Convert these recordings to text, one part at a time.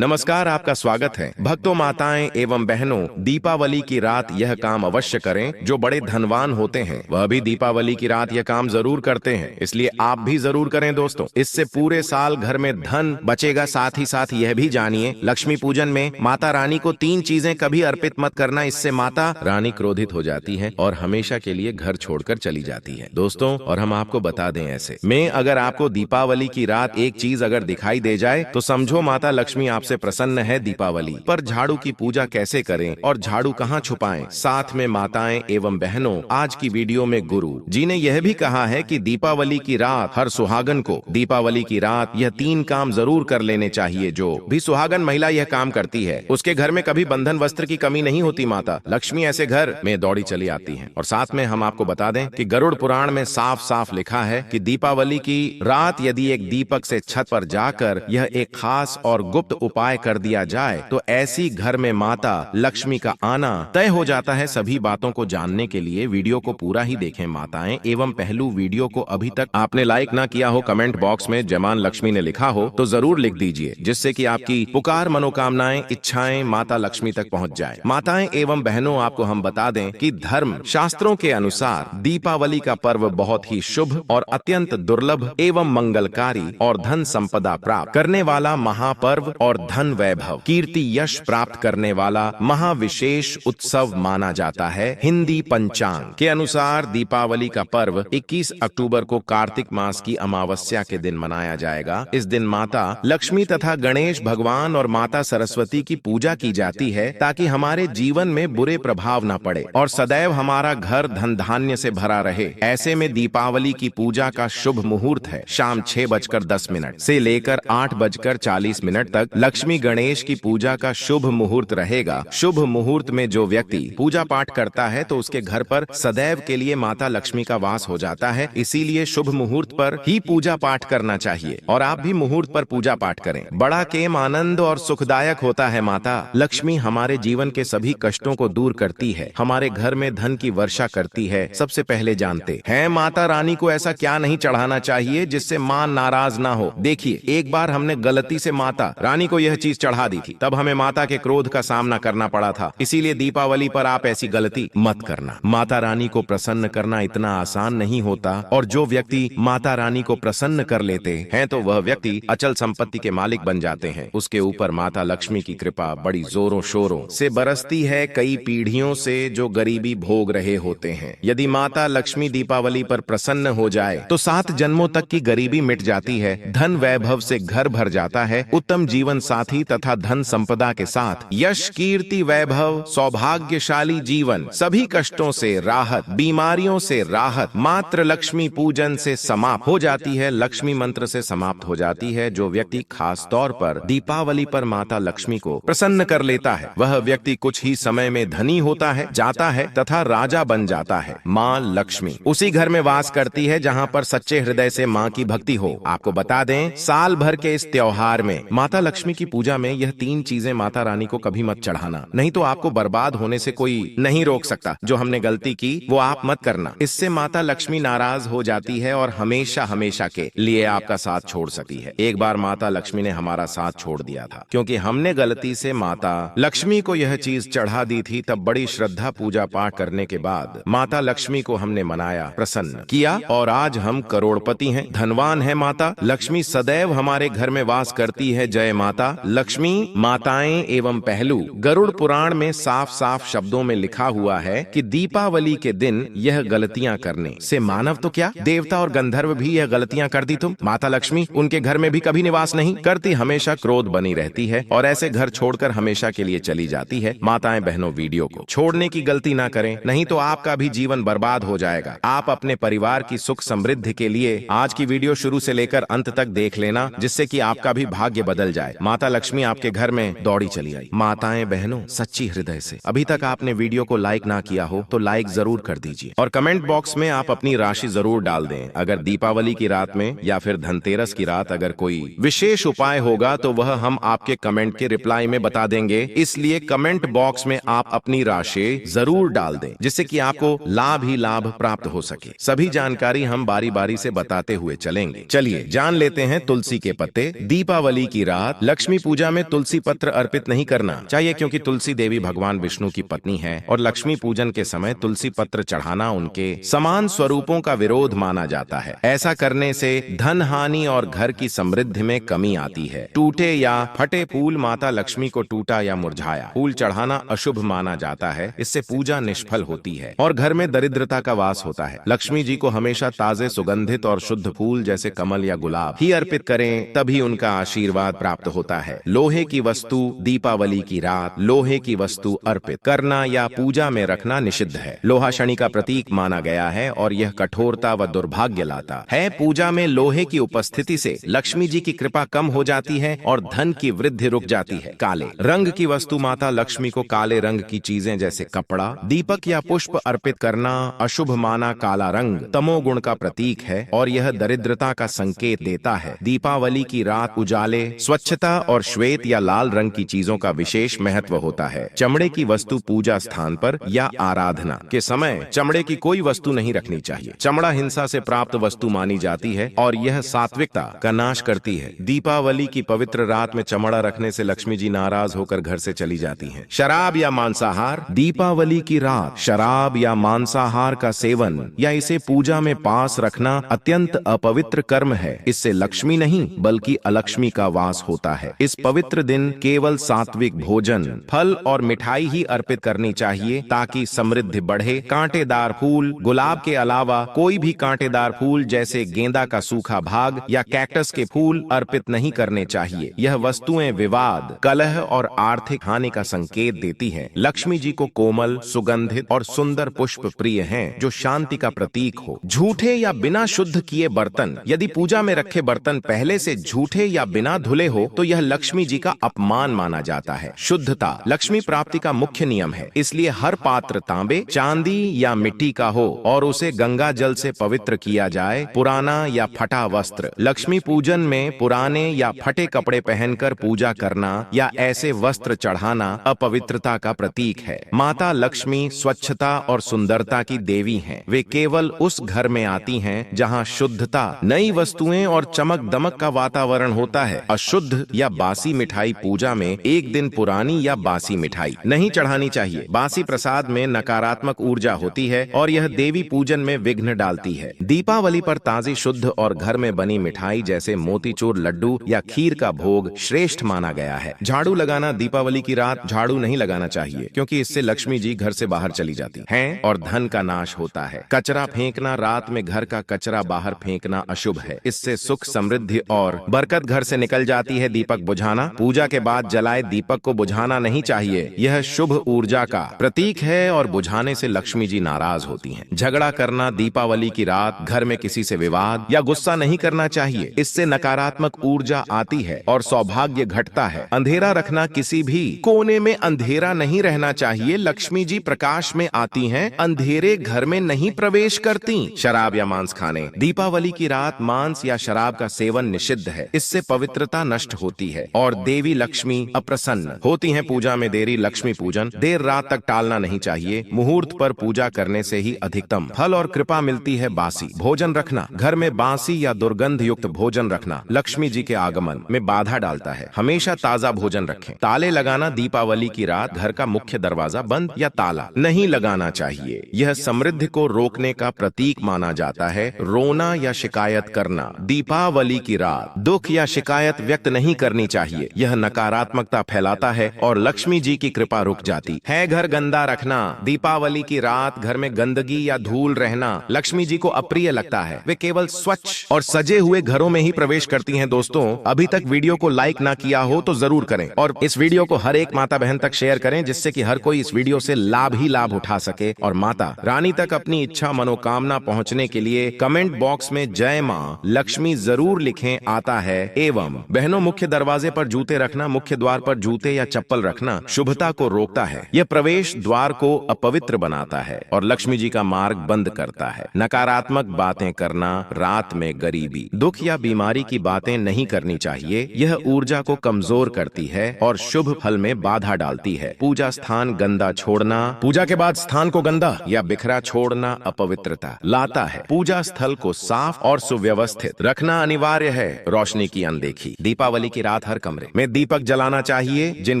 नमस्कार, आपका स्वागत है। भक्तों, माताएं एवं बहनों, दीपावली की रात यह काम अवश्य करें। जो बड़े धनवान होते हैं वह भी दीपावली की रात यह काम जरूर करते हैं, इसलिए आप भी जरूर करें दोस्तों। इससे पूरे साल घर में धन बचेगा। साथ ही साथ यह भी जानिए, लक्ष्मी पूजन में माता रानी को 3 चीजें कभी अर्पित मत करना, इससे माता रानी क्रोधित हो जाती है और हमेशा के लिए घर छोड़कर चली जाती है दोस्तों। और हम आपको बता दें, ऐसे में अगर आपको दीपावली की रात एक चीज अगर दिखाई दे जाए तो समझो माता लक्ष्मी आपसे प्रसन्न है। दीपावली पर झाड़ू की पूजा कैसे करें और झाड़ू कहाँ छुपाएं, साथ में माताएं एवं बहनों, आज की वीडियो में गुरु जी ने यह भी कहा है कि दीपावली की रात हर सुहागन को दीपावली की रात यह 3 काम जरूर कर लेने चाहिए। जो भी सुहागन महिला यह काम करती है उसके घर में कभी बंधन वस्त्र की कमी नहीं होती। माता लक्ष्मी ऐसे घर में दौड़ी चली आती है। और साथ में हम आपको बता दें कि गरुड़ पुराण में साफ साफ लिखा है कि दीपावली की रात यदि एक दीपक से छत पर जाकर यह एक खास और गुप्त उपाय कर दिया जाए तो ऐसी घर में माता लक्ष्मी का आना तय हो जाता है। सभी बातों को जानने के लिए वीडियो को पूरा ही देखें माताएं एवं पहलू। वीडियो को अभी तक आपने लाइक ना किया हो, कमेंट बॉक्स में जयमान लक्ष्मी ने लिखा हो तो जरूर लिख दीजिए, जिससे कि आपकी पुकार, मनोकामनाएं, इच्छाएं माता लक्ष्मी तक पहुंच जाए। माताएं एवं बहनों, आपको हम बता दें कि धर्म शास्त्रों के अनुसार दीपावली का पर्व बहुत ही शुभ और अत्यंत दुर्लभ एवं मंगलकारी और धन संपदा प्राप्त करने वाला महापर्व और धन वैभव, कीर्ति, यश प्राप्त करने वाला महाविशेष उत्सव माना जाता है। हिंदी पंचांग के अनुसार दीपावली का पर्व 21 अक्टूबर को कार्तिक मास की अमावस्या के दिन मनाया जाएगा। इस दिन माता लक्ष्मी तथा गणेश भगवान और माता सरस्वती की पूजा की जाती है ताकि हमारे जीवन में बुरे प्रभाव न पड़े और सदैव हमारा घर धन धान्य से भरा रहे। ऐसे में दीपावली की पूजा का शुभ मुहूर्त है शाम 6:10 से लेकर 8:40 तक। लक्ष्मी गणेश की पूजा का शुभ मुहूर्त रहेगा। शुभ मुहूर्त में जो व्यक्ति पूजा पाठ करता है तो उसके घर पर सदैव के लिए माता लक्ष्मी का वास हो जाता है। इसीलिए शुभ मुहूर्त पर ही पूजा पाठ करना चाहिए और आप भी मुहूर्त पर पूजा पाठ करें। बड़ा केम आनंद और सुखदायक होता है। माता लक्ष्मी हमारे जीवन के सभी कष्टों को दूर करती है, हमारे घर में धन की वर्षा करती है। सबसे पहले जानते हैं माता रानी को ऐसा क्या नहीं चढ़ाना चाहिए जिससे मां नाराज ना हो। देखिए, एक बार हमने गलती से माता रानी को यह चीज चढ़ा दी थी, तब हमें माता के क्रोध का सामना करना पड़ा था। इसीलिए दीपावली पर आप ऐसी गलती मत करना। माता रानी को प्रसन्न करना इतना आसान नहीं होता और जो व्यक्ति माता रानी को प्रसन्न कर लेते हैं तो वह व्यक्ति अचल संपत्ति के मालिक बन जाते हैं। उसके ऊपर माता लक्ष्मी की कृपा बड़ी जोरों शोरों से बरसती है, कई पीढ़ियों से जो गरीबी भोग रहे होते हैं। यदि माता लक्ष्मी दीपावली पर प्रसन्न हो जाए तो 7 जन्मों तक की गरीबी मिट जाती है, धन वैभव से घर भर जाता है, उत्तम जीवन साथी तथा धन संपदा के साथ यश, कीर्ति, वैभव, सौभाग्यशाली जीवन, सभी कष्टों से राहत, बीमारियों से राहत मात्र लक्ष्मी पूजन से समाप्त हो जाती है, लक्ष्मी मंत्र से समाप्त हो जाती है। जो व्यक्ति खास तौर पर दीपावली पर माता लक्ष्मी को प्रसन्न कर लेता है वह व्यक्ति कुछ ही समय में धनी होता है, जाता है तथा राजा बन जाता है। माँ लक्ष्मी उसी घर में वास करती है जहाँ पर सच्चे हृदय से माँ की भक्ति हो। आपको बता दें, साल भर के इस त्योहार में माता लक्ष्मी की पूजा में यह 3 चीजें माता रानी को कभी मत चढ़ाना, नहीं तो आपको बर्बाद होने से कोई नहीं रोक सकता। जो हमने गलती की वो आप मत करना, इससे माता लक्ष्मी नाराज हो जाती है और हमेशा हमेशा के लिए आपका साथ छोड़ सकती है। एक बार माता लक्ष्मी ने हमारा साथ छोड़ दिया था क्योंकि हमने गलती से माता लक्ष्मी को यह चीज चढ़ा दी थी। तब बड़ी श्रद्धा पूजा पाठ करने के बाद माता लक्ष्मी को हमने मनाया, प्रसन्न किया और आज हम करोड़पति हैं, धनवान है। माता लक्ष्मी सदैव हमारे घर में वास करती है। जय माता लक्ष्मी। माताएं एवं पहलू, गरुड़ पुराण में साफ साफ शब्दों में लिखा हुआ है कि दीपावली के दिन यह गलतियां करने से मानव तो क्या, देवता और गंधर्व भी यह गलतियां कर दी तुम। माता लक्ष्मी उनके घर में भी कभी निवास नहीं करती, हमेशा क्रोध बनी रहती है और ऐसे घर छोड़कर हमेशा के लिए चली जाती है। माताएं बहनों, वीडियो को छोड़ने की गलती ना करें, नहीं तो आपका भी जीवन बर्बाद हो जाएगा। आप अपने परिवार की सुख समृद्धि के लिए आज की वीडियो शुरू से लेकर अंत तक देख लेना, जिससे कि आपका भी भाग्य बदल जाए। माता लक्ष्मी आपके घर में दौड़ी चली आई। माताएं बहनों, सच्ची हृदय से अभी तक आपने वीडियो को लाइक ना किया हो तो लाइक जरूर कर दीजिए और कमेंट बॉक्स में आप अपनी राशि जरूर डाल दें। अगर दीपावली की रात में या फिर धनतेरस की रात अगर कोई विशेष उपाय होगा तो वह हम आपके कमेंट के रिप्लाई में बता देंगे, इसलिए कमेंट बॉक्स में आप अपनी राशि जरूर डाल दें, जिससे कि आपको लाभ ही लाभ प्राप्त हो सके। सभी जानकारी हम बारी बारी से बताते हुए चलेंगे। चलिए जान लेते हैं तुलसी के पत्ते। दीपावली की रात लक्ष्मी लक्ष्मी पूजा में तुलसी पत्र अर्पित नहीं करना चाहिए, क्योंकि तुलसी देवी भगवान विष्णु की पत्नी है और लक्ष्मी पूजन के समय तुलसी पत्र चढ़ाना उनके समान स्वरूपों का विरोध माना जाता है। ऐसा करने से धन हानि और घर की समृद्धि में कमी आती है। टूटे या फटे फूल, माता लक्ष्मी को टूटा या मुरझाया फूल चढ़ाना अशुभ माना जाता है। इससे पूजा निष्फल होती है और घर में दरिद्रता का वास होता है। लक्ष्मी जी को हमेशा ताजे, सुगंधित और शुद्ध फूल जैसे कमल या गुलाब ही अर्पित करें, तभी उनका आशीर्वाद प्राप्त होता है। लोहे की वस्तु दीपावली की रात लोहे की वस्तु अर्पित करना या पूजा में रखना निषिद्ध है। लोहा शनि का प्रतीक माना गया है और यह कठोरता व दुर्भाग्य लाता है। पूजा में लोहे की उपस्थिति से लक्ष्मी जी की कृपा कम हो जाती है और धन की वृद्धि रुक जाती है। काले रंग की वस्तु माता लक्ष्मी को काले रंग की चीजें जैसे कपड़ा, दीपक या पुष्प अर्पित करना अशुभ माना। काला रंग तमोगुण का प्रतीक है और यह दरिद्रता का संकेत देता है। दीपावली की रात उजाले, स्वच्छता और श्वेत या लाल रंग की चीजों का विशेष महत्व होता है। चमड़े की वस्तु पूजा स्थान पर या आराधना के समय चमड़े की कोई वस्तु नहीं रखनी चाहिए। चमड़ा हिंसा से प्राप्त वस्तु मानी जाती है और यह सात्विकता का नाश करती है। दीपावली की पवित्र रात में चमड़ा रखने से लक्ष्मी जी नाराज होकर घर से चली जाती हैं। शराब या मांसाहार दीपावली की रात शराब या मांसाहार का सेवन या इसे पूजा में पास रखना अत्यंत अपवित्र कर्म है। इससे लक्ष्मी नहीं बल्कि अलक्ष्मी का वास होता है। इस पवित्र दिन केवल सात्विक भोजन, फल और मिठाई ही अर्पित करनी चाहिए ताकि समृद्धि बढ़े। कांटेदार फूल, गुलाब के अलावा कोई भी कांटेदार फूल जैसे गेंदा का सूखा भाग या कैक्टस के फूल अर्पित नहीं करने चाहिए। यह वस्तुएं विवाद, कलह और आर्थिक हानि का संकेत देती हैं। लक्ष्मी जी को कोमल, सुगंधित और सुंदर पुष्प प्रिय हैं जो शांति का प्रतीक हो। झूठे या बिना शुद्ध किए बर्तन, यदि पूजा में रखे बर्तन पहले से झूठे या बिना धुले हो तो यह लक्ष्मी जी का अपमान माना जाता है। शुद्धता लक्ष्मी प्राप्ति का मुख्य नियम है, इसलिए हर पात्र तांबे, चांदी या मिट्टी का हो और उसे गंगा जल से पवित्र किया जाए। पुराना या फटा वस्त्र, लक्ष्मी पूजन में पुराने या फटे कपड़े पहनकर पूजा करना या ऐसे वस्त्र चढ़ाना अपवित्रता का प्रतीक है। माता लक्ष्मी स्वच्छता और सुंदरता की देवी हैं। वे केवल उस घर में आती हैं जहां शुद्धता, नई वस्तुएं और चमक दमक का वातावरण होता है। अशुद्ध या बासी मिठाई पूजा में एक दिन पुरानी या बासी मिठाई नहीं चढ़ानी चाहिए। बासी प्रसाद में नकारात्मक ऊर्जा होती है और यह देवी पूजन में विघ्न डालती है। दीपावली पर ताजी, शुद्ध और घर में बनी मिठाई जैसे मोतीचूर लड्डू या खीर का भोग श्रेष्ठ माना गया है। झाड़ू लगाना दीपावली की रात झाड़ू नहीं लगाना चाहिए, क्योंकि इससे लक्ष्मी जी घर से बाहर चली जाती हैं और धन का नाश होता है। कचरा फेंकना, रात में घर का कचरा बाहर फेंकना अशुभ है। इससे सुख, समृद्धि और बरकत घर से निकल जाती है। दीपक बुझाना, पूजा के बाद जलाए दीपक को बुझाना नहीं चाहिए। यह शुभ ऊर्जा का प्रतीक है और बुझाने से लक्ष्मी जी नाराज होती हैं। झगड़ा करना, दीपावली की रात घर में किसी से विवाद या गुस्सा नहीं करना चाहिए। इससे नकारात्मक ऊर्जा आती है और सौभाग्य घटता है। अंधेरा रखना, किसी भी कोने में अंधेरा नहीं रहना चाहिए। लक्ष्मी जी प्रकाश में आती हैं, अंधेरे घर में नहीं प्रवेश करती। शराब या मांस खाने, दीपावली की रात मांस या शराब का सेवन निषिद्ध है। इससे पवित्रता नष्ट होती है और देवी लक्ष्मी अप्रसन्न होती हैं। पूजा में देरी, लक्ष्मी पूजन देर रात तक टालना नहीं चाहिए। मुहूर्त पर पूजा करने से ही अधिकतम फल और कृपा मिलती है। बासी भोजन रखना, घर में बासी या दुर्गंध युक्त भोजन रखना लक्ष्मी जी के आगमन में बाधा डालता है। हमेशा ताजा भोजन रखें। ताले लगाना, दीपावली की रात घर का मुख्य दरवाजा बंद या ताला नहीं लगाना चाहिए। यह समृद्धि को रोकने का प्रतीक माना जाता है। रोना या शिकायत करना, दीपावली की रात दुख या शिकायत व्यक्त नहीं करनी चाहिए। यह नकारात्मकता फैलाता है और लक्ष्मी जी की कृपा रुक जाती है। घर गंदा रखना, दीपावली की रात घर में गंदगी या धूल रहना लक्ष्मी जी को अप्रिय लगता है। वे केवल स्वच्छ और सजे हुए घरों में ही प्रवेश करती हैं। दोस्तों, अभी तक वीडियो को लाइक ना किया हो तो जरूर करें और इस वीडियो को हर एक माता बहन तक शेयर करें, जिससे कि हर कोई इस वीडियो से लाभ ही लाभ उठा सके और माता रानी तक अपनी इच्छा, मनोकामना पहुंचने के लिए कमेंट बॉक्स में जय मां लक्ष्मी जरूर लिखें आता है। एवं बहनों, मुख्य दरवाजे पर जूते रखना, मुख्य द्वार पर जूते या चप्पल रखना शुभता को रोकता है। यह प्रवेश द्वार को अपवित्र बनाता है और लक्ष्मी जी का मार्ग बंद करता है। नकारात्मक बातें करना, रात में गरीबी, दुख या बीमारी की बातें नहीं करनी चाहिए। यह ऊर्जा को कमजोर करती है और शुभ फल में बाधा डालती है। पूजा स्थान गंदा छोड़ना, पूजा के बाद स्थान को गंदा या बिखरा छोड़ना अपवित्रता लाता है। पूजा स्थल को साफ और सुव्यवस्थित रखना अनिवार्य है। रोशनी की अनदेखी, दीपावली की रात हर कमरे में दीपक जलाना चाहिए। जिन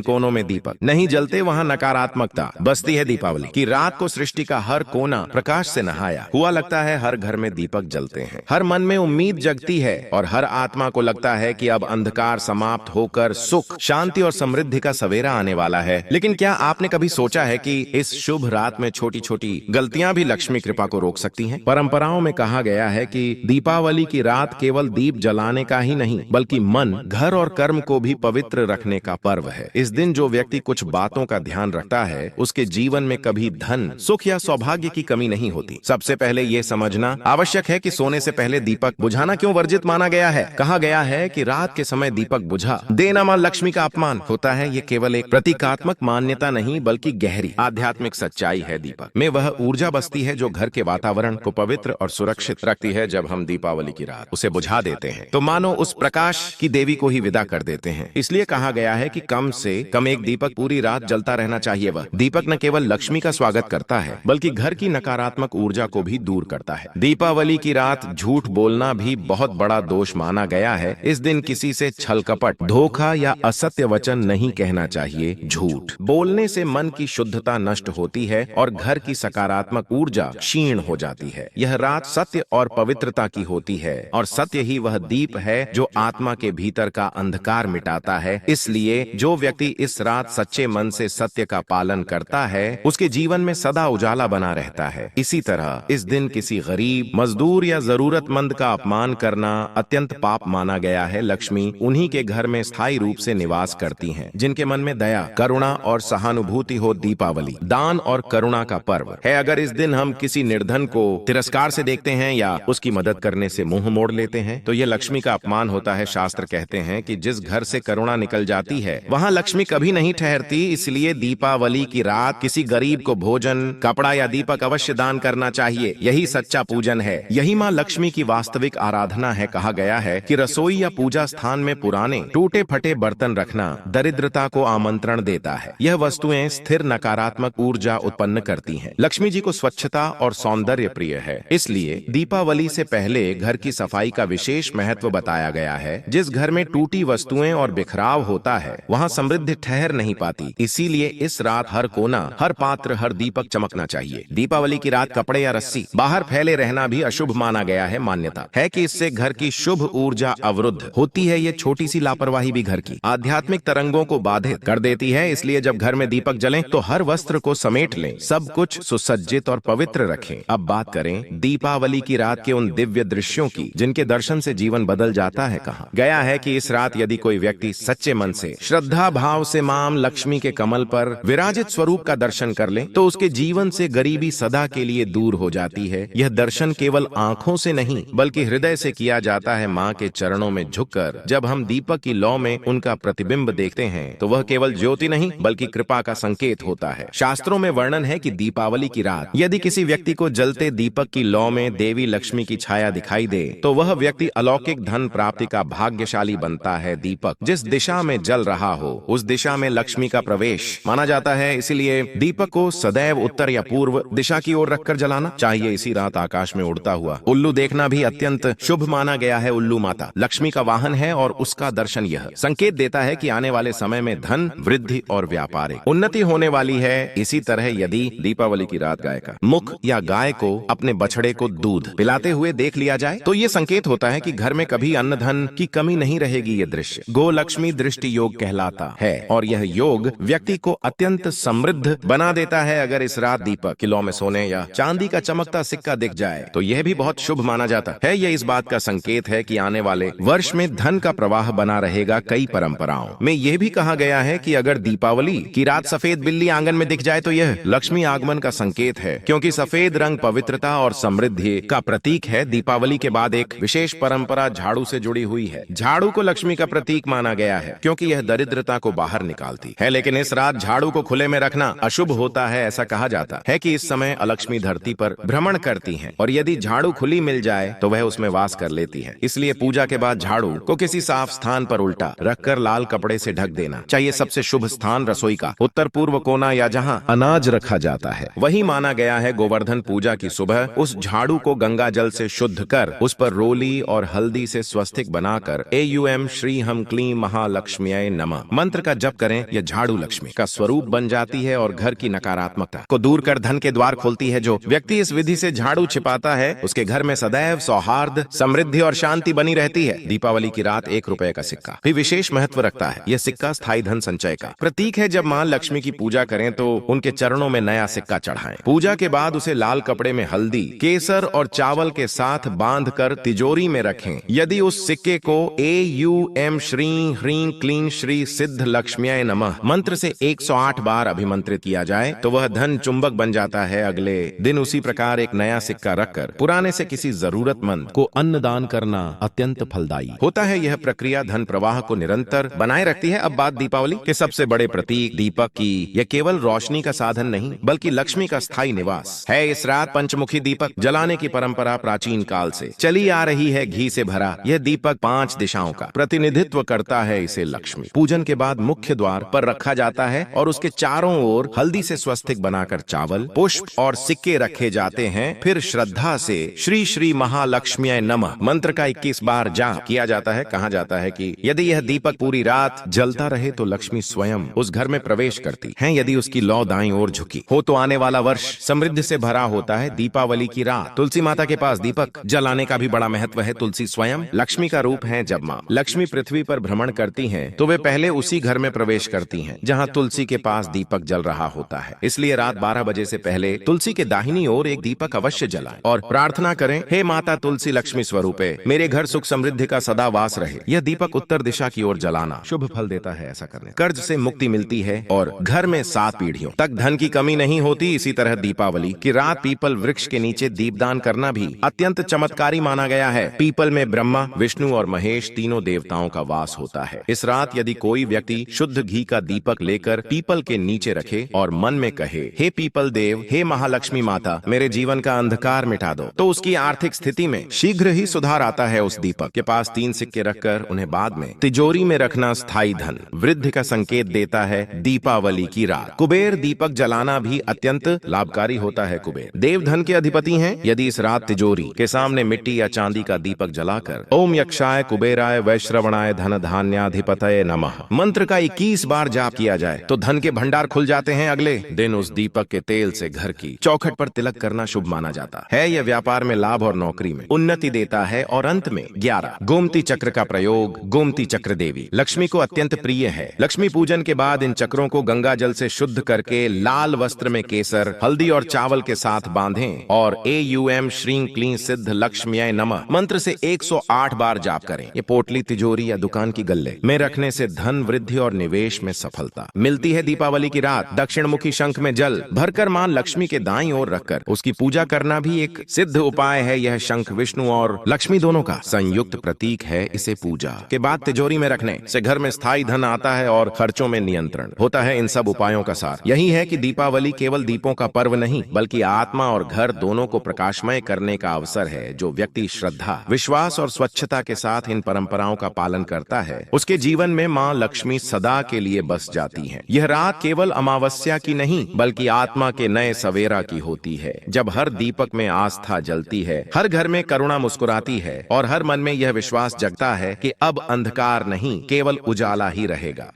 कोनों में दीपक नहीं जलते वहां नकारात्मकता बसती है। दीपावली की रात को सृष्टि का हर कोना प्रकाश से नहाया हुआ लगता है। हर घर में दीपक जलते हैं, हर मन में उम्मीद जगती है और हर आत्मा को लगता है कि अब अंधकार समाप्त होकर सुख, शांति और समृद्धि का सवेरा आने वाला है। लेकिन क्या आपने कभी सोचा है कि इस शुभ रात में छोटी छोटी गलतियां भी लक्ष्मी कृपा को रोक सकती हैं? परंपराओं में कहा गया है कि दीपावली की रात केवल दीप जलाने का ही नहीं बल्कि मन, घर और कर्म को भी पवित्र रखने का पर्व है। इस दिन जो व्यक्ति कुछ बातों का ध्यान रखता है उसके जीवन में कभी धन, सुख या सौभाग्य की कमी नहीं होती। सबसे पहले ये समझना आवश्यक है कि सोने से पहले दीपक बुझाना क्यों वर्जित माना गया है। कहा गया है कि रात के समय दीपक बुझा देना मां लक्ष्मी का अपमान होता है। ये केवल एक प्रतीकात्मक मान्यता नहीं बल्कि गहरी आध्यात्मिक सच्चाई है। दीपक में वह ऊर्जा बसती है जो घर के वातावरण को पवित्र और सुरक्षित रखती है। जब हम दीपावली की रात उसे बुझा देते हैं तो मानो उस प्रकाश की देवी को ही विदा कर देते हैं। इसलिए कहा गया है कि कम से कम एक दीपक पूरी रात जलता रहना चाहिए। वह दीपक न केवल लक्ष्मी का स्वागत करता है बल्कि घर की नकारात्मक ऊर्जा को भी दूर करता है। दीपावली की रात झूठ बोलना भी बहुत बड़ा दोष माना गया है। इस दिन किसी से छल कपट, धोखा या असत्य वचन नहीं कहना चाहिए। झूठ बोलने से मन की शुद्धता नष्ट होती है और घर की सकारात्मक ऊर्जा क्षीण हो जाती है। यह रात सत्य और पवित्रता की होती है और सत्य ही वह दीप है जो आत्मा के भीतर का अंधकार मिटाता है। इसलिए जो व्यक्ति इस रात सच्चे मन से सत्य का पालन करता है उसके जीवन में सदा उजाला बना रहता है। इसी तरह इस दिन किसी गरीब, मजदूर या जरूरतमंद का अपमान करना अत्यंत पाप माना गया है। लक्ष्मी उन्हीं के घर में स्थायी रूप से निवास करती हैं जिनके मन में दया, करुणा और सहानुभूति हो। दीपावली दान और करुणा का पर्व है। अगर इस दिन हम किसी निर्धन को तिरस्कार से देखते हैं या उसकी मदद करने से मुंह मोड़ लेते हैं तो यह लक्ष्मी का अपमान होता है। शास्त्र कहते हैं कि जिस घर से करुणा निकल जाती है वहां लक्ष्मी कभी नहीं ठहरती। इसलिए दीपावली की रात किसी गरीब को भोजन, कपड़ा या दीपक अवश्य दान करना चाहिए। यही सच्चा पूजन है, यही मां लक्ष्मी की वास्तविक आराधना है। कहा गया है कि रसोई या पूजा स्थान में पुराने टूटे फटे बर्तन रखना दरिद्रता को आमंत्रण देता है। यह वस्तुएं स्थिर नकारात्मक ऊर्जा उत्पन्न करती हैं। लक्ष्मी जी को स्वच्छता और सौंदर्य प्रिय है, इसलिए दीपावली से पहले घर की सफाई का विशेष महत्व बताया गया है। जिस घर में टूटी वस्तुएं और बिखराव होता है वहां समृद्धि ठहर नहीं पाती। इसीलिए इस रात हर कोना, हर पात्र, हर दीपक चमकना चाहिए। दीपावली की रात कपड़े या रस्सी बाहर फैले रहना भी अशुभ माना गया है। मान्यता है कि इससे घर की शुभ ऊर्जा अवरुद्ध होती है। ये छोटी सी लापरवाही भी घर की आध्यात्मिक तरंगों को बाधित कर देती है। इसलिए जब घर में दीपक जलें तो हर वस्त्र को समेट लें, सब कुछ सुसज्जित और पवित्र रखें। अब बात करें दीपावली की रात के उन दिव्य दृश्यों की जिनके दर्शन से जीवन बदल जाता है। कहा गया है कि इस रात यदि कोई व्यक्ति सच्चे मन से, श्रद्धा भाव से मां लक्ष्मी के कमल पर विराजित स्वरूप का दर्शन कर ले तो उसके जीवन से गरीबी सदा के लिए दूर हो जाती है। यह दर्शन केवल आंखों से नहीं बल्कि हृदय से किया जाता है। मां के चरणों में झुककर जब हम दीपक की लौ में उनका प्रतिबिंब देखते हैं तो वह केवल ज्योति नहीं बल्कि कृपा का संकेत होता है। शास्त्रों में वर्णन है कि दीपावली की रात यदि किसी व्यक्ति को जलते दीपक की लौ में देवी लक्ष्मी की छाया दिखाई दे तो वह व्यक्ति अलौकिक धन प्राप्ति का भाग्यशाली बनता है। दीपक जिस दिशा में जल रहा हो उस दिशा में लक्ष्मी का प्रवेश माना जाता है। इसीलिए दीपक को सदैव उत्तर या पूर्व दिशा की ओर रखकर जलाना चाहिए। इसी रात आकाश में उड़ता हुआ उल्लू देखना भी अत्यंत शुभ माना गया है। उल्लू माता लक्ष्मी का वाहन है और उसका दर्शन यह संकेत देता है कि आने वाले समय में धन, वृद्धि और व्यापारिक उन्नति होने वाली है। इसी तरह यदि दीपावली की रात गाय का मुख या गाय को अपने बछड़े को दूध पिलाते हुए देख लिया जाए तो ये संकेत होता है कि घर में कभी अन्न धन की कमी नहीं रहेगी। ये दृश्य गो लक्ष्मी दृष्टि योग कहलाता है और यह योग व्यक्ति को अत्यंत समृद्ध बना देता है। अगर इस रात दीपक किलो में सोने या चांदी का चमकता सिक्का दिख जाए तो यह भी बहुत शुभ माना जाता है। यह इस बात का संकेत है कि आने वाले वर्ष में धन का प्रवाह बना रहेगा। कई परंपराओं में यह भी कहा गया है कि अगर दीपावली की रात सफेद बिल्ली आंगन में दिख जाए तो यह लक्ष्मी आगमन का संकेत है, क्योंकि सफेद रंग पवित्रता और समृद्धि का प्रतीक है। दीपावली के बाद एक विशेष परंपरा झाड़ू से जुड़ी हुई है। झाड़ू को लक्ष्मी का प्रतीक माना गया है क्योंकि यह दरिद्रता को बाहर निकालती है। लेकिन इस रात झाड़ू को खुले में रखना अशुभ होता है। ऐसा कहा जाता है कि इस समय अलक्ष्मी धरती पर भ्रमण करती हैं और यदि झाड़ू खुली मिल जाए तो वह उसमें वास कर लेती है। इसलिए पूजा के बाद झाड़ू को किसी साफ स्थान पर उल्टा रखकर लाल कपड़े से ढक देना चाहिए। सबसे शुभ स्थान रसोई का उत्तर पूर्व कोना या जहां अनाज रखा जाता है वही माना गया है। गोवर्धन पूजा की सुबह उस झाड़ू को गंगा जल से शुद्ध कर उस पर रोली और हल्दी से स्वस्तिक बनाकर एयूएम श्री हम क्लीं महालक्ष्म्यै नमः मंत्र का जप करें, यह झाड़ू लक्ष्मी का स्वरूप बन जाती है और घर की नकारात्मकता को दूर कर धन के द्वार खोलती है। जो व्यक्ति इस विधि से झाड़ू छिपाता है उसके घर में सदैव सौहार्द, समृद्धि और शांति बनी रहती है। दीपावली की रात 1 रुपए का सिक्का भी विशेष महत्व रखता है। यह सिक्का स्थायी धन संचय का प्रतीक है। जब मां लक्ष्मी की पूजा करें तो उनके चरणों में नया सिक्का चढ़ाएं। पूजा के बाद उसे लाल कपड़े में हल्दी, केसर और चावल के साथ बांधकर तिजोरी में रखें। यदि उस सिक्के को AUM श्रीं ह्रीं क्लीं श्री सिद्ध लक्ष्म्यै नमः मंत्र से 108 बार अभिमंत्रित किया जाए तो वह धन चुंबक बन जाता है। अगले दिन उसी प्रकार एक नया सिक्का रखकर पुराने से किसी जरूरतमंद को अन्न दान करना अत्यंत फलदायी होता है। यह प्रक्रिया धन प्रवाह को निरंतर बनाए रखती है। अब बात दीपावली के सबसे बड़े प्रतीक दीपक की। यह केवल रोशनी का साधन नहीं बल्कि लक्ष्मी का स्थायी निवास है। इस रात पंचमुखी दीपक जलाने की परंपरा प्राचीन काल से चली आ रही है। घी से भरा यह दीपक 5 दिशाओं का प्रतिनिधित्व करता है। इसे लक्ष्मी पूजन के बाद मुख्य द्वार पर रखा जाता है और उसके चारों ओर हल्दी से स्वस्तिक बनाकर चावल, पुष्प और सिक्के रखे जाते हैं। फिर श्रद्धा से श्री श्री महालक्ष्म्यै नमः मंत्र का 21 बार जाप किया जाता है। कहा जाता है कि यदि यह दीपक पूरी रात जलता रहे तो लक्ष्मी स्वयं उस घर में प्रवेश करती है। यदि उसकी लौ दाईं ओर झुकी हो तो आने वाला वर्ष समृद्धि से भरा होता है। दीपावली की रात तुलसी माता के पास दीपक जलाने का भी बड़ा महत्व है। तुलसी स्वयं लक्ष्मी का रूप है। जब मां लक्ष्मी पृथ्वी पर भ्रमण करती हैं तो वे पहले उसी घर में प्रवेश करती हैं जहां तुलसी के पास दीपक जल रहा होता है। इसलिए रात 12 बजे से पहले तुलसी के दाहिनी ओर एक दीपक अवश्य जलाएं और प्रार्थना करें, हे माता तुलसी लक्ष्मी स्वरूपे, मेरे घर सुख समृद्धि का सदा वास रहे। यह दीपक उत्तर दिशा की ओर जलाना शुभ फल देता है। ऐसा करने कर्ज से मुक्ति मिलती है और घर में 7 पीढ़ियों तक धन की कमी नहीं होती। इसी तरह दीपावली की रात पीपल वृक्ष के नीचे दीपदान करना भी अत्यंत चमत्कारी माना गया है। पीपल में ब्रह्मा, विष्णु और महेश तीनों देवताओं का वास होता है। इस रात यदि कोई व्यक्ति शुद्ध घी का दीपक लेकर पीपल के नीचे रखे और मन में कहे, हे पीपल देव, हे महालक्ष्मी माता, मेरे जीवन का अंधकार मिटा दो, तो उसकी आर्थिक स्थिति में शीघ्र ही सुधार आता है। उस दीपक के पास 3 सिक्के रखकर उन्हें बाद में तिजोरी में रखना स्थायी धन वृद्धि का संकेत देता है। दीपावली की रात कुबेर दीपक जलाना भी अत्यंत लाभकारी होता है। कुबेर देव धन के अधिपति हैं। यदि इस रात तिजोरी के सामने मिट्टी या चांदी का दीपक जलाकर ओम यक्षाय कुबेराय वैश्रवणाय धन धान्याधिपतये नमः मंत्र का 21 बार जाप किया जाए तो धन के भंडार खुल जाते हैं। अगले दिन उस दीपक के तेल से घर की चौखट पर तिलक करना शुभ माना जाता है। यह व्यापार में लाभ और नौकरी में उन्नति देता है। और अंत में 11 गोमती चक्र का प्रयोग। गोमती चक्र देवी लक्ष्मी को अत्यंत प्रिय है। लक्ष्मी पूजन के बाद इन चक्रों को गंगा जल से शुद्ध करके लाल वस्त्र में केसर, हल्दी और चावल के साथ बांधें और AUM श्रीं क्लीं सिद्ध लक्ष्म्यै नमः मंत्र से 108 बार जाप करें। ये पोटली, तिजोरी या दुकान की गल्ले में रखने से धन वृद्धि और निवेश में सफलता मिलती है। दीपावली की रात दक्षिण मुखी शंख में जल भरकर मां लक्ष्मी के दाईं ओर रखकर उसकी पूजा करना भी एक सिद्ध उपाय है। यह शंख विष्णु और लक्ष्मी दोनों का संयुक्त प्रतीक है। इसे पूजा के बाद तिजोरी में रखने से घर में स्थायी धन आता है और खर्चों में नियंत्रण होता है। इन सब उपायों का सार यही है कि दीपावली केवल दीपों का पर्व नहीं बल्कि आत्मा और घर दोनों को प्रकाशमय करने का अवसर है। जो व्यक्ति श्रद्धा, विश्वास और स्वच्छता के साथ इन परंपराओं का पालन करता है उसके जीवन में मां लक्ष्मी सदा के लिए बस जाती हैं। यह रात केवल अमावस्या की नहीं बल्कि आत्मा के नए सवेरा की होती है। जब हर दीपक में आस्था जलती है, हर घर में करुणा मुस्कुराती है और हर मन में यह विश्वास जगता है कि अब अंधकार नहीं केवल उजाला ही रहेगा।